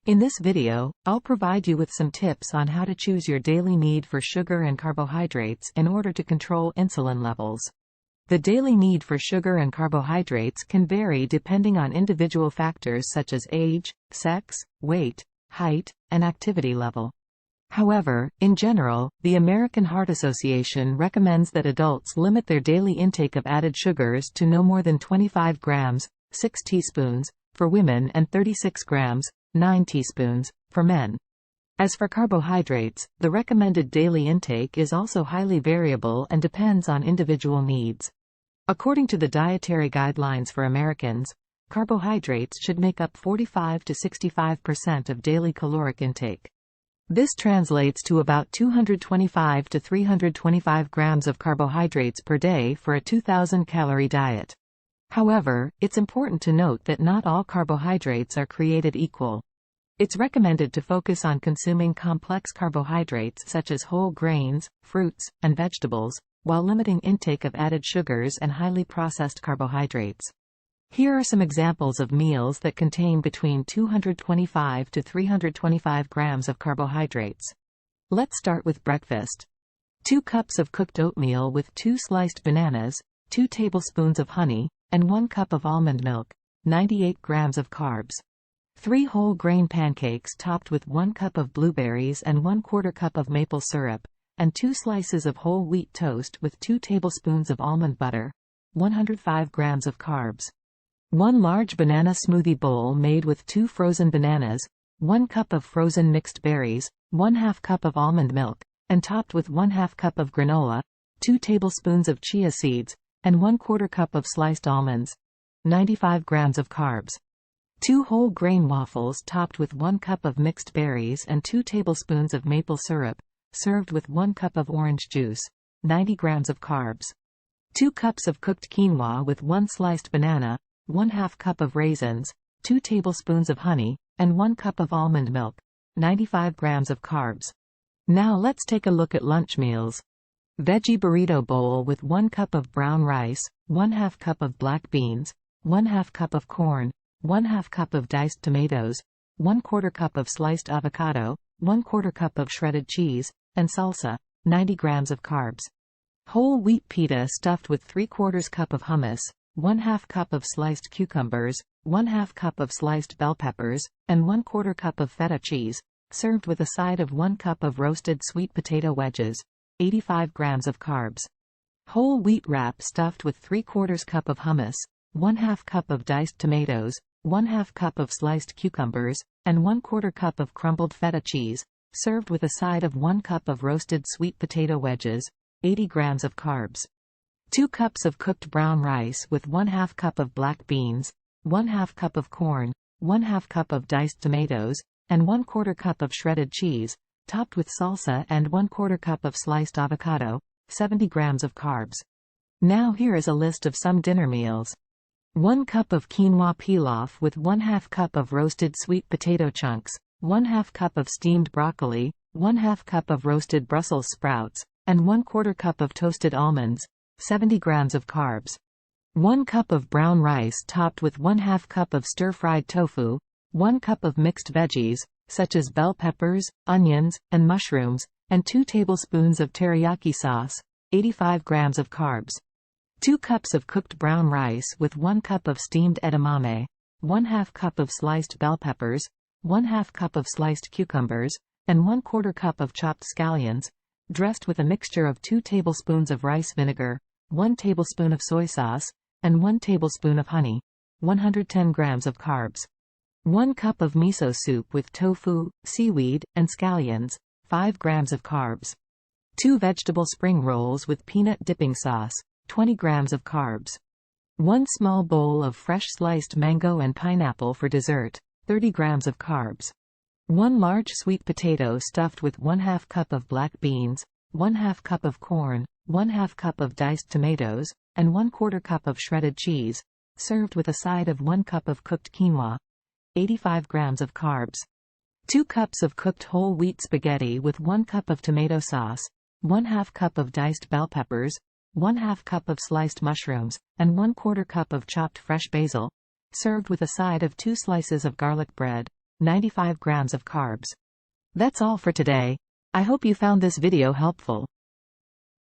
In this video, I'll provide you with some tips on how to choose your daily need for sugar and carbohydrates in order to control insulin levels. The daily need for sugar and carbohydrates can vary depending on individual factors such as age, sex, weight, height, and activity level. However, in general, the American Heart Association recommends that adults limit their daily intake of added sugars to no more than 25 grams, 6 teaspoons, for women and 36 grams, 9 teaspoons, for men. As for carbohydrates, the recommended daily intake is also highly variable and depends on individual needs. According to the Dietary Guidelines for Americans, carbohydrates should make up 45 to 65% of daily caloric intake. This translates to about 225 to 325 grams of carbohydrates per day for a 2,000-calorie diet. However, it's important to note that not all carbohydrates are created equal. It's recommended to focus on consuming complex carbohydrates such as whole grains, fruits, and vegetables, while limiting intake of added sugars and highly processed carbohydrates. Here are some examples of meals that contain between 225 to 325 grams of carbohydrates. Let's start with breakfast. 2 cups of cooked oatmeal with 2 sliced bananas, 2 tablespoons of honey, and 1 cup of almond milk, 98 grams of carbs. 3 whole grain pancakes topped with 1 cup of blueberries and 1/4 cup of maple syrup, and 2 slices of whole wheat toast with 2 tablespoons of almond butter, 105 grams of carbs. 1 large banana smoothie bowl made with 2 frozen bananas, 1 cup of frozen mixed berries, 1/2 cup of almond milk, and topped with 1/2 cup of granola, 2 tablespoons of chia seeds, and 1/4 cup of sliced almonds, 95 grams of carbs. 2 whole grain waffles topped with 1 cup of mixed berries and 2 tablespoons of maple syrup, served with 1 cup of orange juice, 90 grams of carbs. 2 cups of cooked quinoa with 1 sliced banana, 1/2 cup of raisins, 2 tablespoons of honey, and 1 cup of almond milk, 95 grams of carbs. Now let's take a look at lunch meals. Veggie burrito bowl with 1 cup of brown rice, 1/2 cup of black beans, 1/2 cup of corn, 1/2 cup of diced tomatoes, 1/4 cup of sliced avocado, 1/4 cup of shredded cheese, and salsa, 90 grams of carbs. Whole wheat pita stuffed with 3/4 cup of hummus, 1/2 cup of sliced cucumbers, 1/2 cup of sliced bell peppers, and 1/4 cup of feta cheese, served with a side of 1 cup of roasted sweet potato wedges, 85 grams of carbs. Whole wheat wrap stuffed with 3/4 cup of hummus, 1/2 cup of diced tomatoes, 1/2 cup of sliced cucumbers, and 1/4 cup of crumbled feta cheese, served with a side of 1 cup of roasted sweet potato wedges, 80 grams of carbs. 2 cups of cooked brown rice with 1/2 cup of black beans, 1/2 cup of corn, 1/2 cup of diced tomatoes, and 1/4 cup of shredded cheese, topped with salsa and 1/4 cup of sliced avocado, 70 grams of carbs. Now here is a list of some dinner meals. 1 cup of quinoa pilaf with 1/2 cup of roasted sweet potato chunks, 1/2 cup of steamed broccoli, 1/2 cup of roasted Brussels sprouts, and 1/4 cup of toasted almonds, 70 grams of carbs. 1 cup of brown rice topped with 1/2 cup of stir-fried tofu, 1 cup of mixed veggies, such as bell peppers, onions, and mushrooms, and 2 tablespoons of teriyaki sauce, 85 grams of carbs. 2 cups of cooked brown rice with 1 cup of steamed edamame, 1/2 cup of sliced bell peppers, 1/2 cup of sliced cucumbers, and 1/4 cup of chopped scallions, dressed with a mixture of 2 tablespoons of rice vinegar, 1 tablespoon of soy sauce, and 1 tablespoon of honey, 110 grams of carbs. 1 cup of miso soup with tofu, seaweed, and scallions, 5 grams of carbs. 2 vegetable spring rolls with peanut dipping sauce, 20 grams of carbs. 1 small bowl of fresh sliced mango and pineapple for dessert, 30 grams of carbs. 1 large sweet potato stuffed with 1/2 cup of black beans, 1/2 cup of corn, 1/2 cup of diced tomatoes, and 1/4 cup of shredded cheese, served with a side of 1 cup of cooked quinoa, 85 grams of carbs. 2 cups of cooked whole wheat spaghetti with 1 cup of tomato sauce, 1/2 cup of diced bell peppers, 1/2 cup of sliced mushrooms, and 1/4 cup of chopped fresh basil, served with a side of 2 slices of garlic bread, 95 grams of carbs. That's all for today. I hope you found this video helpful.